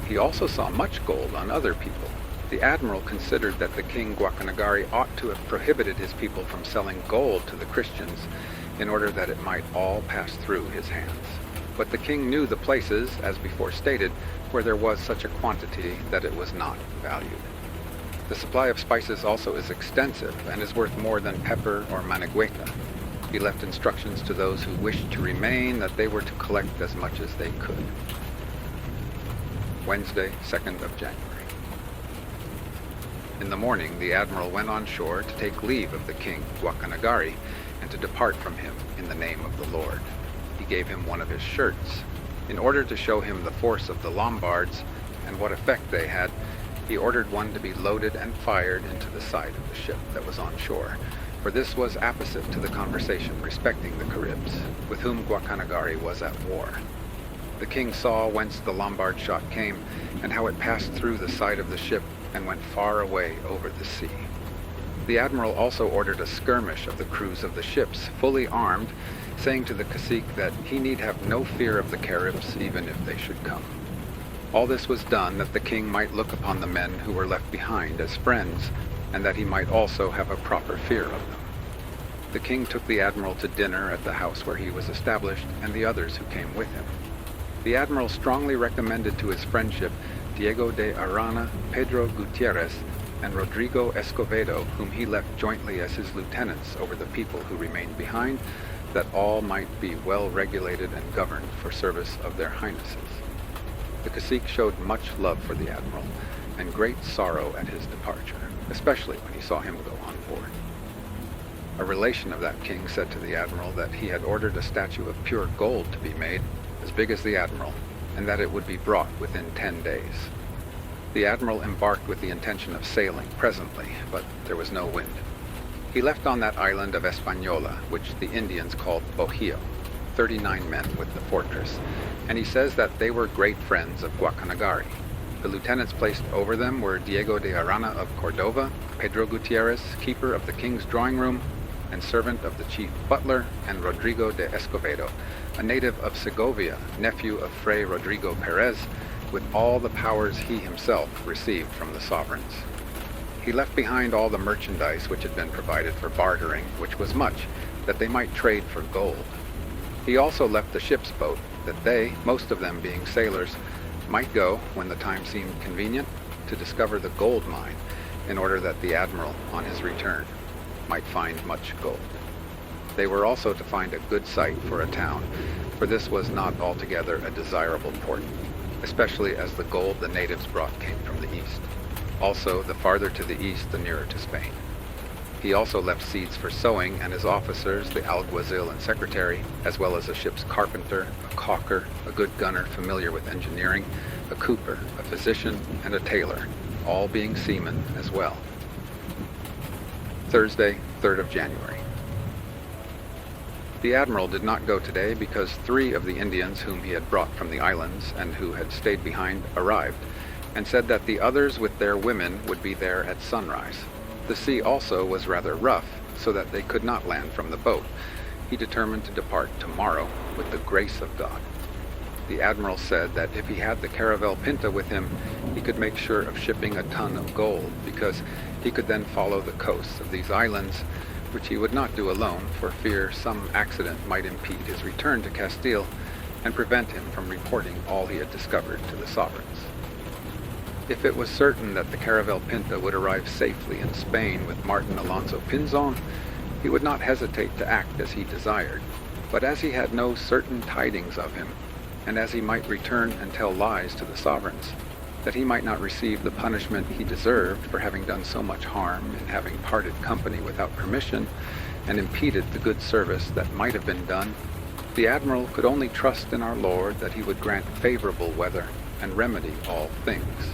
He also saw much gold on other people. The admiral considered that the king Guacanagari ought to have prohibited his people from selling gold to the Christians in order that it might all pass through his hands. But the king knew the places, as before stated, where there was such a quantity that it was not valued. The supply of spices also is extensive and is worth more than pepper or manigueta. He left instructions to those who wished to remain that they were to collect as much as they could. Wednesday, 2nd of January. In the morning, the admiral went on shore to take leave of the king, Guacanagari, and to depart from him in the name of the Lord. He gave him one of his shirts. In order to show him the force of the Lombards and what effect they had, he ordered one to be loaded and fired into the side of the ship that was on shore, for this was apposite to the conversation respecting the Caribs, with whom Guacanagari was at war. The king saw whence the Lombard shot came, and how it passed through the side of the ship and went far away over the sea. The admiral also ordered a skirmish of the crews of the ships, fully armed, saying to the cacique that he need have no fear of the Caribs, even if they should come. All this was done that the king might look upon the men who were left behind as friends, and that he might also have a proper fear of them. The king took the admiral to dinner at the house where he was established, and the others who came with him. The admiral strongly recommended to his friendship Diego de Arana, Pedro Gutierrez, and Rodrigo Escovedo, whom he left jointly as his lieutenants over the people who remained behind, that all might be well regulated and governed for service of their highnesses. The cacique showed much love for the admiral, and great sorrow at his departure, especially when he saw him go on board. A relation of that king said to the admiral that he had ordered a statue of pure gold to be made, as big as the admiral, and that it would be brought within 10 days. The admiral embarked with the intention of sailing presently, but there was no wind. He left on that island of Española, which the Indians called Bojio, 39 men with the fortress, and he says that they were great friends of Guacanagari. The lieutenants placed over them were Diego de Arana of Cordova, Pedro Gutierrez, keeper of the king's drawing room, and servant of the chief butler, and Rodrigo de Escovedo, a native of Segovia, nephew of Fray Rodrigo Perez, with all the powers he himself received from the sovereigns. He left behind all the merchandise which had been provided for bartering, which was much, that they might trade for gold. He also left the ship's boat, that they, most of them being sailors, might go, when the time seemed convenient, to discover the gold mine, in order that the admiral, on his return, might find much gold. They were also to find a good site for a town, for this was not altogether a desirable port, especially as the gold the natives brought came from the east. Also, the farther to the east, the nearer to Spain. He also left seeds for sowing, and his officers, the alguazil and secretary, as well as a ship's carpenter, a caulker, a good gunner familiar with engineering, a cooper, a physician, and a tailor, all being seamen as well. Thursday, 3rd of January. The admiral did not go today because 3 of the Indians whom he had brought from the islands and who had stayed behind arrived, and said that the others with their women would be there at sunrise. The sea also was rather rough, so that they could not land from the boat. He determined to depart tomorrow with the grace of God. The admiral said that if he had the caravel pinta with him, he could make sure of shipping a ton of gold, because he could then follow the coasts of these islands, which he would not do alone, for fear some accident might impede his return to Castile and prevent him from reporting all he had discovered to the sovereigns. If it was certain that the caravel pinta would arrive safely in Spain with Martin Alonso Pinzon, he would not hesitate to act as he desired. But as he had no certain tidings of him, and as he might return and tell lies to the sovereigns, that he might not receive the punishment he deserved for having done so much harm in having parted company without permission and impeded the good service that might have been done, the admiral could only trust in our Lord that he would grant favorable weather and remedy all things.